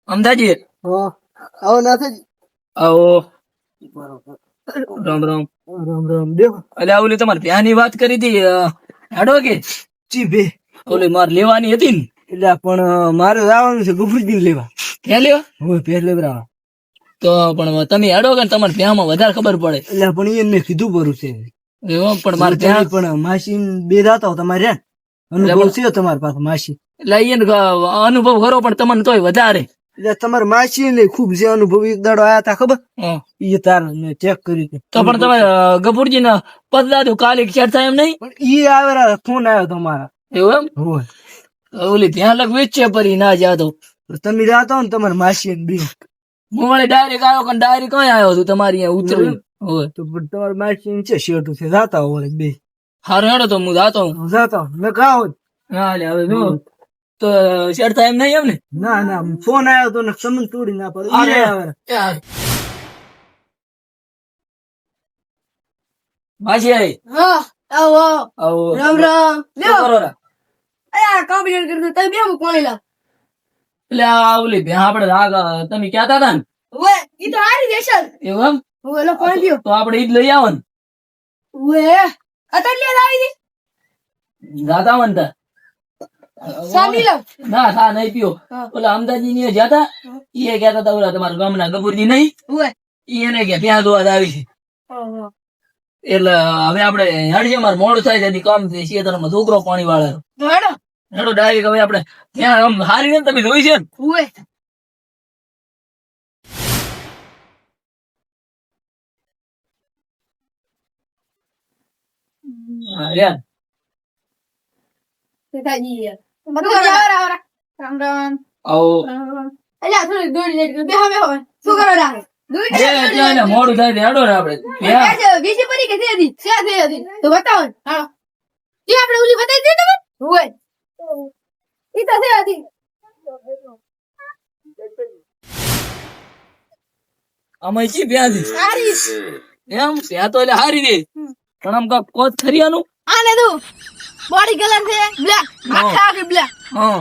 અમદાજી આવો નાથાજી. આવો. બરોબર. રામ રામ. રામ રામ દેવ. એટલે ઓલી તમારે ભ્યાની વાત કરી હતી હેડો કે જી બે. ઓલી મારે લેવાની હતી ને એટલે પણ મારે આવવાનું છે ગુફરીજી લેવા. ક્યાં લેવા? હવે પેર લેવડાવવા. તો પણ તમે હેડો કે તમારે ભ્યામાં વધારે ખબર પડે. એટલે પણ એને મેં કીધું ભરું છે. એવો પણ મારે ત્યાં ભ્યા પણ માસી બે જાતા હો તમારે રે અનુભવ છે તમારી પાસે માસી. એટલે અહીંયા અનુભવ કરો પણ તમને તોય વધારે. એટલે તમારે માસી ને ખુબ જે અનુભવ એક દાડો આયા તા ખબર હં. એ તાર મેં ચેક કરી હતી. તો પણ તમે ગફુરજી ના પદ દાદુ કાલે ચેટ થાય એમ નહીં? પણ ઈ આવેલા ફોન આવ્યો તમારા. એવું એમ? હોય ઓલી ત્યાં લગ વેચે પરી ના જાતો. તમે જાતા હો ને તમારે માસી ને બે હું વળી ડાયરેક્ટ આવ્યો કે ડાયરેક્ટ કઈ આવ્યો છું તમારી અહીંયા ઉતરી. હોય તો પણ તમારે માસી ને છે શેઠું છે જાતા હો બે. હારું હેડો તો હું જાતો હું. જાતા હો મેં કહા હોત. હા લે હવે જો તો શેર થાય એમ નહીં એમ ને? ના ના ફોન આવ્યો તો ને સમન તોડી ના પડે. અરે. ઈ આવે. માસી આઈ. હા આવો આવો. રામ રામ. શું કરો રા? અરે કોમ્પ્યુટર કરતો તમે બે પાણી લાવ. એટલે આ ઓલી ભ્યા આપણે રાગ તમે કહેતા હતા ને ઓએ ઈ તો હારી દેશે. એવું એમ? ઓએ લો પાણી પીઓ. તો આપણે ઈ જ લઈ આવો ને. ઓએ અતલી લાવી દી. જાતા હોય ને તાર. સામી લાવ. ના સા નહીં પીઓ. હા. ઓલા અમદાજી ની જતા એ કહેતા હતા ઓલા તમારા ગામના ગફુરજી નહીં ઓએ ઈ એને કે ત્યાં દોવા આવી છે. હા એટલે હવે આપણે હેડજે મારે મોડું થાય છે કામ છે શેતરમાં છોકરો પાણી વાળે તો હેડો. હેડો ડાયરેક્ટ હવે આપણે ત્યાં આમ હારી ને તમે જોઈ છે ને ઓએ હા, યાર. પિતાજી બધું આવરા રામ રામ. આવો. અલ્યા થોડી દોડી લે બે હવે હવે શું કરો રા દોડી એ ત્યાં એને મોડું થાય છે, હેડો ને આપણે ત્યાં. બીજી પરી કે દે દી છે દે દી તો બતાવો ને હાલો જે આપણે ઓલી બતાવી દે તમે ઓએ ઈ તો દે દી આમાં ચી પ્યાં છે સારી એમ ત્યાં તો એટલે હારી દે પણ આમ કાંક કોચ ખરી આનું. આને તું બોડી કલર છે બ્લેક આખા આખી બ્લેક હા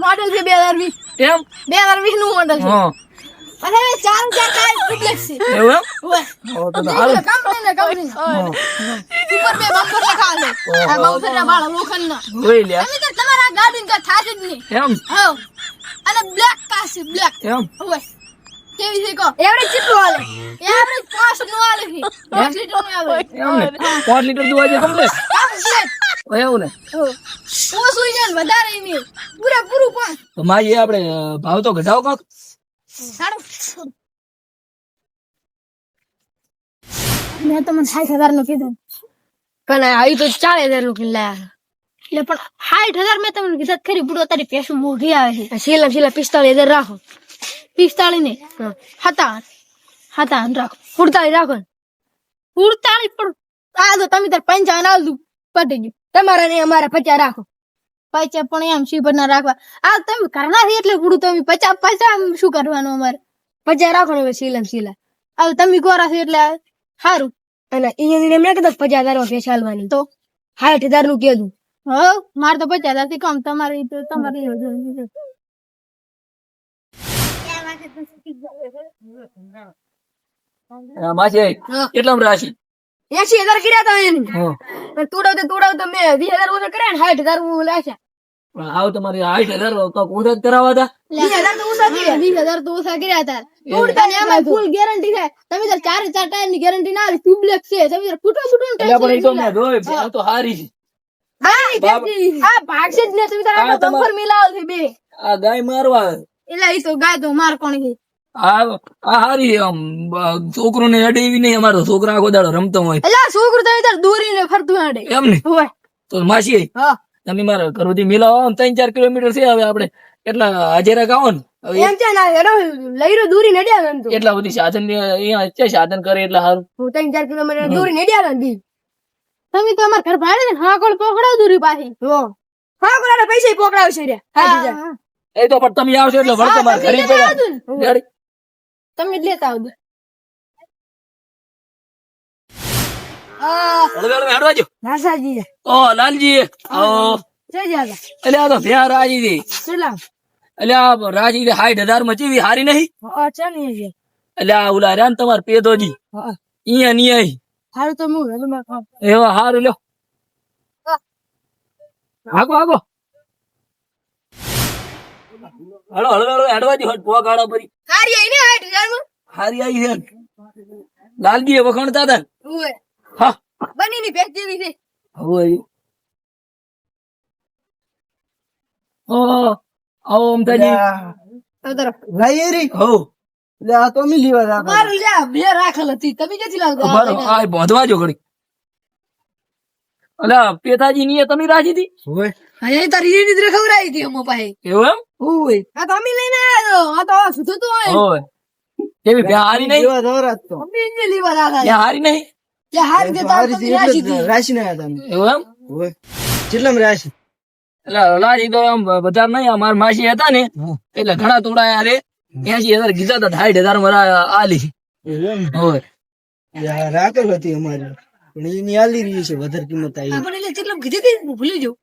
મોડલ છે 2020 એમ 2020 નું મોડલ છે હા અને ચાર ચાર ટાયર બ્લેક છે એવું એમ? ઓએ ઓ તો સારું. કંપની સુપર બે બમ્પર લખા લે આ બમ્પર ના બાળ લોખંડ ના જોઈ લ્યા. તમે તો તમારા ગાડી કા થાજ જ નહીં એમ હા અને બ્લેક કા છે બ્લેક એમ ઓએ કેવી છે કો એવરેજ કેટલું આલે એવરેજ 5 નું આલે છે 5 લીટર નું આવે એમ ને 5 લીટર દુવા છે કમ્પ્લીટ. એવું ને ઓ સુઈ જાય ને વધારે નહીં પૂરા પૂરું પાંચ તો મારી આપણે ભાવ તો ઘટાવો કાંક. સારું મેં તમને 60,000 નું કીધું પણ આવી તો 40,000 નું કિલ્લા એટલે પણ 60,000 મેં તમને કીધા ખરી પૂરો તારી પૈસા મોઘી આવે છે છેલ્લા 45,000 રાખો 45 ને 57 રાખો 47 રાખો 47 પણ આ તો તમે તાર 55 આલ દઉં પટી ગયું તમારા ને અમારા 50 રાખો 50 પણ એમ શીપર ના રાખવા આ તમે કરના છે એટલે પૂરું તમે 50 શું કરવાનું અમારે 50 રાખો ને સીલા સીલા આ તમે કોરા છે એટલે સારું અને અહીંયા એમને કીધું 50,000 રૂપિયા ચાલવાની તો 60,000 નું કીધું હા મારે તો 50,000 થી કમ તમારી તો તમારી માસી કેટલા રાશિ 80,000 કર્યા તા એને હા તોડાવ મેં 20,000 ઓછા કર્યા ને 60,000 હું લાગ્યા આવ તમારી 60,000 કાંક ઓછા જ કરાવવા હતા. 20,000 તો ઓછા કર્યા 20,000 તો ઓછા કર્યા હતા તોડતાની આમાં ફૂલ ગેરંટી છે તમે તો 4 ટાયર ની ગેરંટી ના આવી ટ્યુબલેસ છે તમે તો ફૂટો એટલે પણ એ તો મેં જોઈ આ તો હારી છે. આ ભાગશે જ ને તમે તારા આ તમાર- બમ્પર મિલાવ છે બે આ ગાય મારવા એટલે ઈ તો ગાય તો માર કોણ છે આ હારી છે. આમ છોકરો ને અડે એવી નહીં. અમારો છોકરા આખો દાડો રમતો હોય એટલે છોકરું તમે તાર દોરીને ફરતું આડે એમ ને. હોય તો માસી હા તમે મારા ઘરોથી મિલાવો 3-4 કિલોમીટર છે. હવે આપણે એટલા હાજરા ગાવો ને હવે એમ છે ને એનો લઈરો દોરી નડ્યા એમ તો એટલા બધી સાધન અહીંયા છે સાધન કરે એટલે સારું. હું 3-4 કિલોમીટર દોરી નડ્યા ને તમે તો અમાર ઘર ભાડે ને હા કોણ પકડાવ દોરી પાછી હા કોણ પૈસા પકડાવશે રે હા એ તો પણ તમે આવશો એટલે વળતો મારે ઘરે પડ્યા. તમે જ લેતા આવજો હેડવાજો. નાસાજી ઓ લાલજી આવો. જય જાગા એટલે આ તો ભ્યા રાજી હતી. ચલા એટલે આ રાજી 60,000 માં ચેવી હારી નહીં હા છે ને છે એટલે આ ઓલા રહ્યા ને તમારે પેદોજી હા ઈયા ની આઈ હારું તો હું રજમાં કામ એવા હારું લ્યો હા. આગો આગો હળો હળો હળો હેડવા દી હટ પોક આડો પરી હારી આઈ ને 60,000 માં હારી આવી છે લાલજી એ વખણતા હતા ને. ઓય હા બની ની પેક જેવી છે હવે ઓ આવો અમતાજી અદર રાયરી હો લે આ તો મી લેવા જા મારું લ્યા બે રાખેલ હતી તમે ક્યાંથી લાવતા બરો આ બોધવા જો ઘડી અલા પેતાજી ની એ તમે રાજી હતી હોય અહીંયા તારી રીત ખવરાઈ હતી અમો પાસે એવું એમ ઓય આ તો અમે લઈને આયા આ તો સુધું તો હોય હોય કેવી બે હારી નહીં લેવા દોરાત તો અમે ઇન્જે લીવા દાદા બે હારી નહીં યા હારી દે તાર તો રાશી હતી રાશી ના હતા એવું એમ હોય કેટલામ રાશી એટલે લાજી તો એમ બધા નહીં અમાર માસી હતા ને એટલે ઘણા તોડાયા રે 80,000 કીધા હતા 60,000 મારા આલી એમ હોય યાર રાખેલ હતી અમારી પણ એની આલી રહી છે વધારે કિંમત આવી આપણે એટલે કેટલમ કીધી હતી હું ભૂલી જાઉં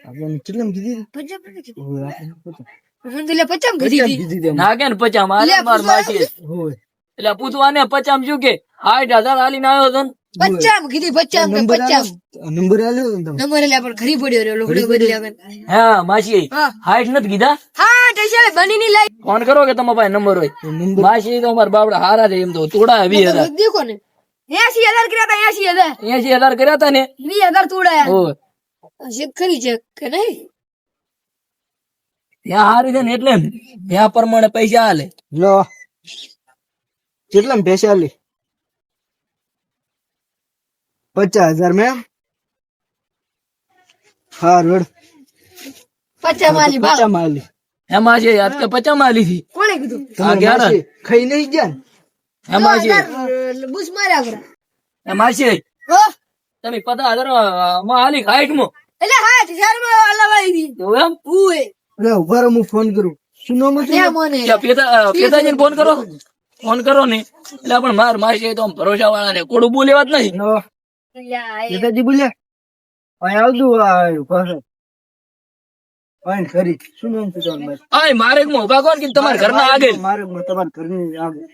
આપણને કેટલામ કીધી હતી? 50 હોય આપણને હું તો લે 50 કીધી કેટલામ હતી કીધી હતી ના કે ને પચા મારે માર માસી હોય એટલે પૂછવા ને પચામ શું કે 60,000 આલીને આવ્યો હતો ને 50 કીધી 50 કે 50 નંબર આલ્યો ને તમે નંબર એટલે પણ ઘરી પડ્યો રે લોકડો બદલી આવે હા માસી હા 60 નથી કીધા હા ટેશલે બની ની લાઈ ફોન કરો કે તમારા પાસે નંબર હોય નંબર માસી તો અમારા બાપડા હારા છે એમ તો તોડા 20,000 દેખો ને 80,000 કર્યા તા 80,000 80,000 કર્યા હતા ને 20,000 તોડાયા હોય ચેક કરી છે કે નહીં ત્યાં હારી છે ને એટલે ત્યાં પ્રમાણે પૈસા હાલે લો કેટલામ પૈસા આલી 50,000 મેમ હા રોડ 50 માલી ભાવ 50 માલી એમાં છે યાદ કે પચા માલી થી કોણે કીધું આ ગયા ને ખાઈ નહીં ગયા ને? એમાં છે 2000 બુસ માર્યા કરા એમાં છે હો તમે 50,000 માં હાલી 60 માં એટલે 60,000 માં અલવાઈ દી એવું એમ ઉએ અરે ઉભા રહો, હું ફોન કરું શું નામ હતું? ત્યાં મને ત્યાં પિતાજીને ફોન કરો ને એટલે પણ માર માસી તો આમ ભરોસા વાળા ને કોડું બોલેવા જ નહીં નો, પિતાજી બોલ્યા અહીં આવતું આવ્યું પાછળ અહીં ખરી શું નામ છે તમારું? આય મારે એક માં ઉભા કોણ કે તમારા ઘરના આગળ મારે તમારા ઘરની આગળ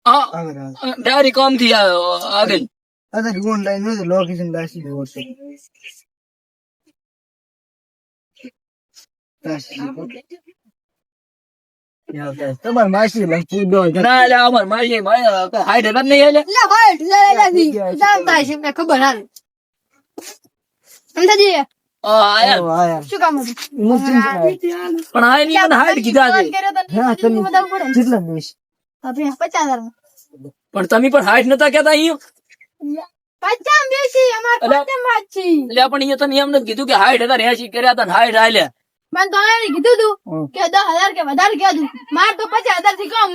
હા આગળ આગળ ડાયરી કામ થી આગળ અત્યારે ઓનલાઈન હોય તો લોકેશન દાસી દે વોટ્સએપ તમારી માસી લખી દો ના એટલે અમાર માસી 60,000 નહીં એટલે લે ભાઈ ઢીલા નથી જાણતા છે એમને ખબર હાલ અંદાજી આયા શું કામ હતું પણ આ ની મને 60 કીધા છે હા તમે કેટલા દેશ 50,000 પણ તમે પણ 60 નતા કેતા અહીંયા 50 બેસી અમાર અલા. 50 માં જ છે એટલે પણ અહીંયા તમે એમ નથી કીધું કે 60,000 80 કર્યા હતા ને 60 આલ્યા મને તો એને કીધું તું કે 10,000 કે વધારે કીધું માર તો 50,000 થી કમ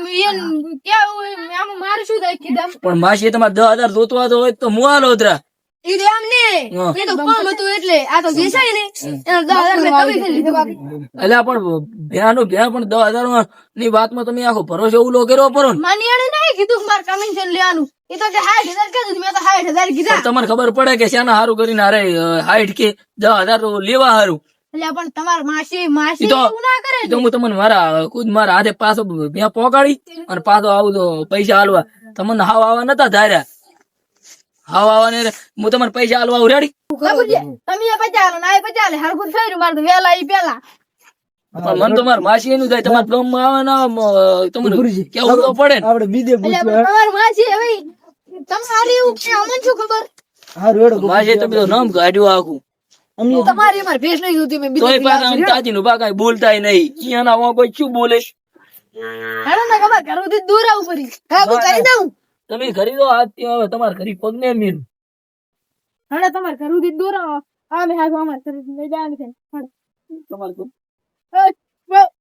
કેવું આમ માર શું થાય કીધું પણ માસી તમારે 10,000 જોતવા તો હોય તો મુઆલો ઉતરા ઈ તો એમ ને હા. એ તો કમ હતું એટલે આ તો વેચાય ને એનો 10,000 મેં તમે કરી લીધો બાકી એટલે પણ ભ્યાનું ભ્યા પણ 10,000 ની વાતમાં તમે આખો ભરોસો ઉલો કર્યો પરો ને માની એને નહીં કીધું કે માર કમિશન લેવાનું એ તો કે 60,000 કીધું મેં તો 60,000 કીધા પણ તમને ખબર પડે કે શાના હારું કરીને હારે 60 કે 10,000 તો લેવા હારું એટલે પણ તમાર માસી માસી ઈ તો- એવું ના કરે ઈ તો હું તમને મારા હાથે પાછો ત્યાં પહોંચાડી અને પાછો આવું તો પૈસા હાલવા તમને હાવ આવા નતા ધાર્યા હાવ આવા ને હું તમને પૈસા હાલવા ઉરાડી બાબુજી, તમે એ 50 ના એ 50 હરખું થયું મારે તો વેલા ઈ પેલા પણ મને તો મારા માસી એનું થાય તમારા પ્લોમ માં આવે ને તમને ગુરુજી, કેવું તો પડે ને આપડે બીજે એટલે પૂછ્યું તમાર માસી હવે તમારી એવું કે અમને શું ખબર હા રોડ માસી તમે તો નામ કાઢ્યું આખું તમારી અમાર ભેસ નહીં જોતી મેં તોય બીજી પાછા આમ ચાચી નું કાંઈ બોલતાય નહીં અહીંયાના વાં કોઈ શું બોલે હેડો ને ખબર ઘરથી દૂર આવું પડી હા હું કરી દઉં તમે ખરીદો આ ત્યાં હવે તમારે ખરી પગ ને મીર હેડો તમારે ઘરથી દૂર આવો અમે હા અમારે ઘરથી લઈ જવાનું છે હેડો. તમારે તો એ,